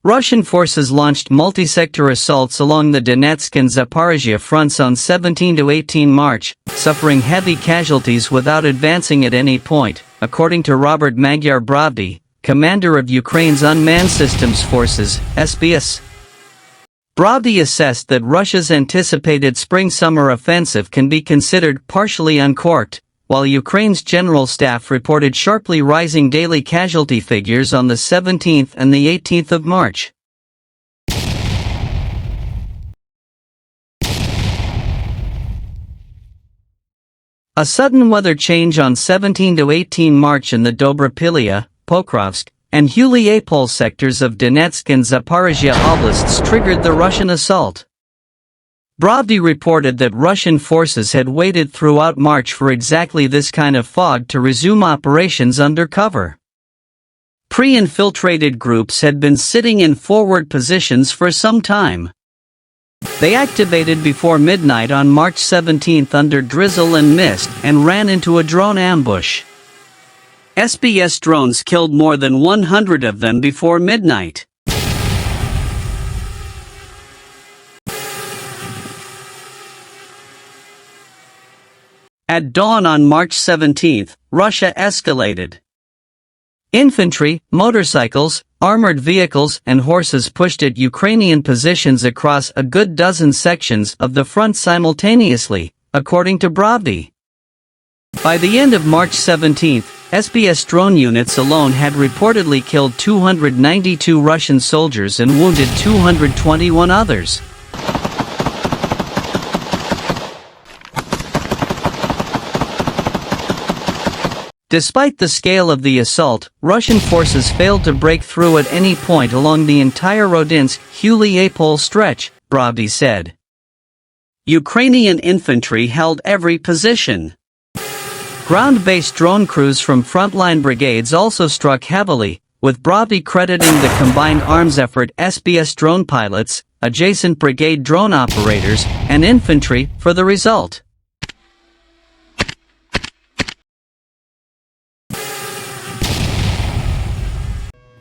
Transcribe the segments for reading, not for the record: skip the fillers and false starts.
Russian forces launched multi-sector assaults along the Donetsk and Zaporizhzhia fronts on 17 to 18 March, suffering heavy casualties without advancing at any point, according to Magyar Brovdi, commander of Ukraine's Unmanned Systems Forces, SBS. Brovdi assessed that Russia's anticipated spring-summer offensive can be considered partially uncorked, while Ukraine's general staff reported sharply rising daily casualty figures on the 17th and the 18th of March. A sudden weather change on 17 to 18 March in the Dobropilya, Pokrovsk, and Huliapol sectors of Donetsk and Zaporizhzhia oblasts triggered the Russian assault. Brovdi reported that Russian forces had waited throughout March for exactly this kind of fog to resume operations under cover. Pre-infiltrated groups had been sitting in forward positions for some time. They activated before midnight on March 17 under drizzle and mist and ran into a drone ambush. SBS drones killed more than 100 of them before midnight. At dawn on March 17, Russia escalated. Infantry, motorcycles, armored vehicles and horses pushed at Ukrainian positions across a good dozen sections of the front simultaneously, according to Brovdi. By the end of March 17, SBS drone units alone had reportedly killed 292 Russian soldiers and wounded 221 others. Despite the scale of the assault, Russian forces failed to break through at any point along the entire Donetsk-Huliapol stretch, Brovdi said. Ukrainian infantry held every position. Ground-based drone crews from frontline brigades also struck heavily, with Brovdi crediting the combined arms effort SBS drone pilots, adjacent brigade drone operators, and infantry for the result.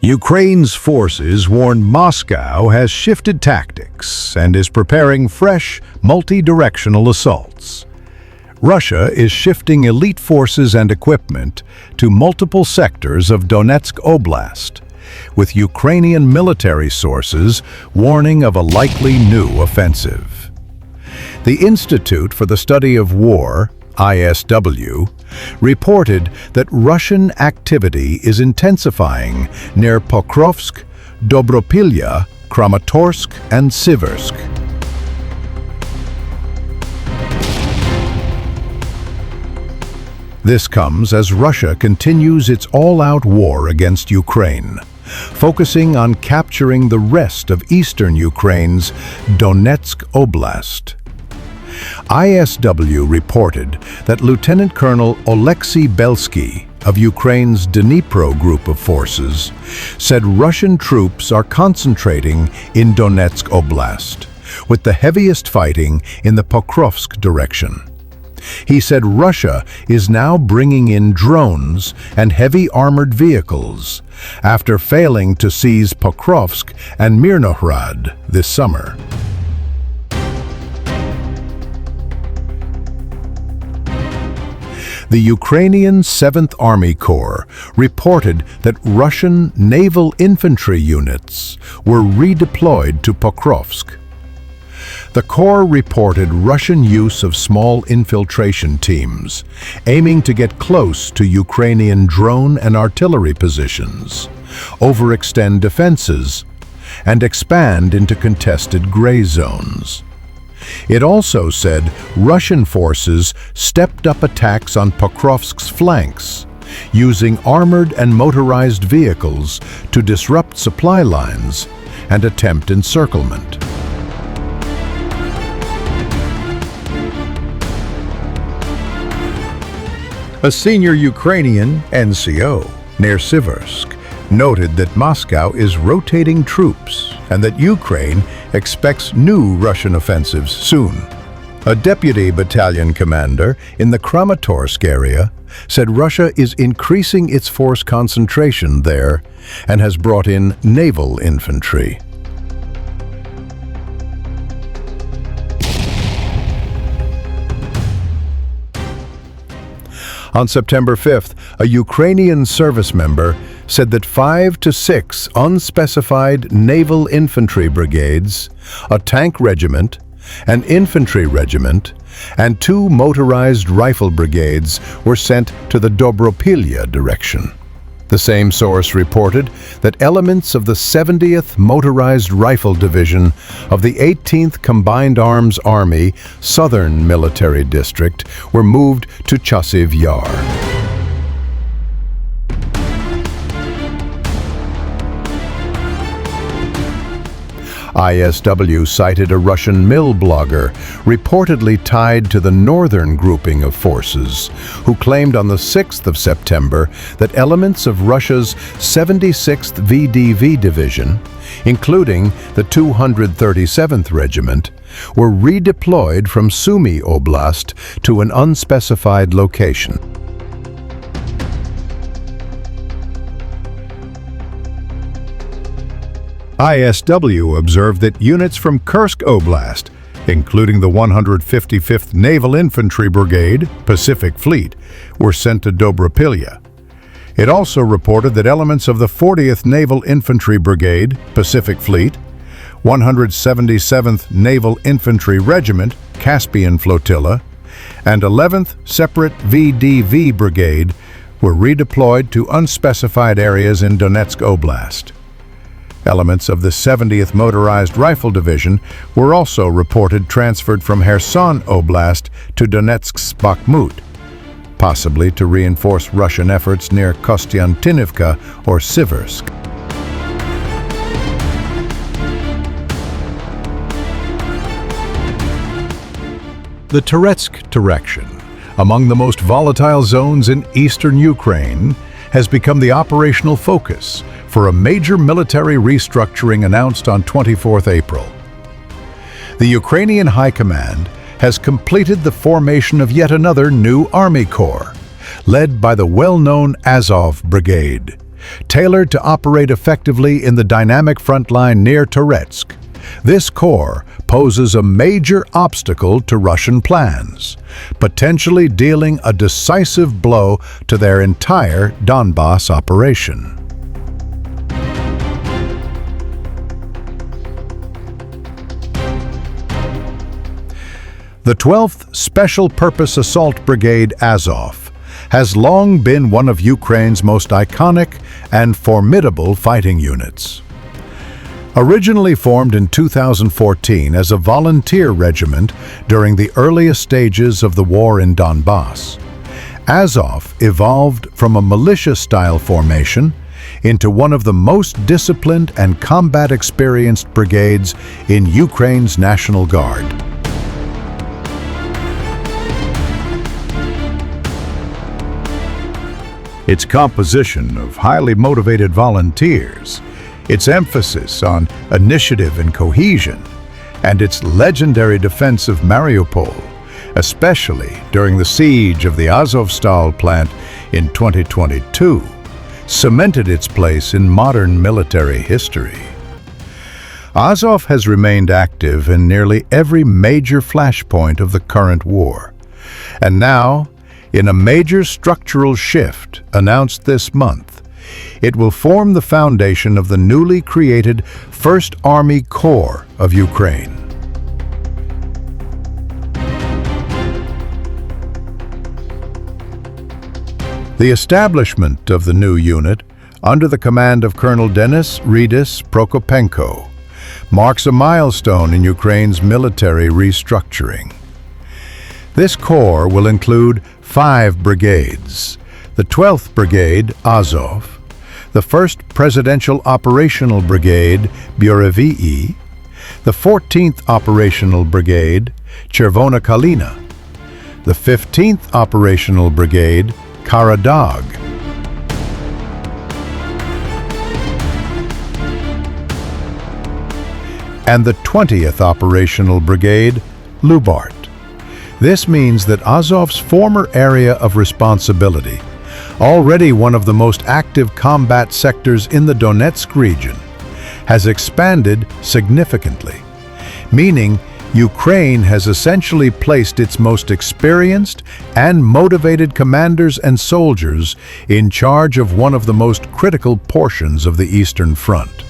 Ukraine's forces warn Moscow has shifted tactics and is preparing fresh, multi-directional assaults. Russia is shifting elite forces and equipment to multiple sectors of Donetsk Oblast, with Ukrainian military sources warning of a likely new offensive. The Institute for the Study of War, ISW, reported that Russian activity is intensifying near Pokrovsk, Dobropilya, Kramatorsk, and Siversk. This comes as Russia continues its all-out war against Ukraine, focusing on capturing the rest of eastern Ukraine's Donetsk Oblast. ISW reported that Lieutenant Colonel Oleksiy Belsky of Ukraine's Dnipro group of forces said Russian troops are concentrating in Donetsk Oblast, with the heaviest fighting in the Pokrovsk direction. He said Russia is now bringing in drones and heavy armored vehicles after failing to seize Pokrovsk and Mirnohrad this summer. The Ukrainian 7th Army Corps reported that Russian naval infantry units were redeployed to Pokrovsk. The Corps reported Russian use of small infiltration teams, aiming to get close to Ukrainian drone and artillery positions, overextend defenses, and expand into contested gray zones. It also said Russian forces stepped up attacks on Pokrovsk's flanks, using armored and motorized vehicles to disrupt supply lines and attempt encirclement. A senior Ukrainian NCO near Siversk noted that Moscow is rotating troops and that Ukraine expects new Russian offensives soon. A deputy battalion commander in the Kramatorsk area said Russia is increasing its force concentration there and has brought in naval infantry. On September 5th, a Ukrainian service member said that 5 to 6 unspecified naval infantry brigades, a tank regiment, an infantry regiment, and 2 motorized rifle brigades were sent to the Dobropilya direction. The same source reported that elements of the 70th Motorized Rifle Division of the 18th Combined Arms Army Southern Military District were moved to Chasiv Yar. ISW cited a Russian mill blogger reportedly tied to the northern grouping of forces, who claimed on the 6th of September that elements of Russia's 76th VDV Division, including the 237th Regiment, were redeployed from Sumy Oblast to an unspecified location. ISW observed that units from Kursk Oblast, including the 155th Naval Infantry Brigade, Pacific Fleet, were sent to Dobropilya. It also reported that elements of the 40th Naval Infantry Brigade, Pacific Fleet, 177th Naval Infantry Regiment, Caspian Flotilla, and 11th Separate VDV Brigade were redeployed to unspecified areas in Donetsk Oblast. Elements of the 70th Motorized Rifle Division were also reported transferred from Kherson Oblast to Donetsk's Bakhmut, possibly to reinforce Russian efforts near Kostiantynivka or Siversk. The Toretsk direction, among the most volatile zones in eastern Ukraine, has become the operational focus for a major military restructuring announced on 24 April. The Ukrainian High Command has completed the formation of yet another new Army Corps, led by the well-known Azov Brigade, tailored to operate effectively in the dynamic front line near Toretsk. This corps poses a major obstacle to Russian plans, potentially dealing a decisive blow to their entire Donbas operation. The 12th Special Purpose Assault Brigade Azov has long been one of Ukraine's most iconic and formidable fighting units. Originally formed in 2014 as a volunteer regiment during the earliest stages of the war in Donbass, Azov evolved from a militia-style formation into one of the most disciplined and combat-experienced brigades in Ukraine's National Guard. Its composition of highly motivated volunteers, its emphasis on initiative and cohesion, and its legendary defense of Mariupol, especially during the siege of the Azovstal plant in 2022, cemented its place in modern military history. Azov has remained active in nearly every major flashpoint of the current war, and now, in a major structural shift announced this month, it will form the foundation of the newly created 1st Army Corps of Ukraine. The establishment of the new unit, under the command of Colonel Denis Ridis Prokopenko, marks a milestone in Ukraine's military restructuring. This corps will include 5 brigades: the 12th Brigade, Azov, the 1st Presidential Operational Brigade, Burevii, the 14th Operational Brigade, Chervona Kalina, the 15th Operational Brigade, Karadog, and the 20th Operational Brigade, Lubart. This means that Azov's former area of responsibility, already one of the most active combat sectors in the Donetsk region, has expanded significantly, meaning Ukraine has essentially placed its most experienced and motivated commanders and soldiers in charge of one of the most critical portions of the Eastern Front.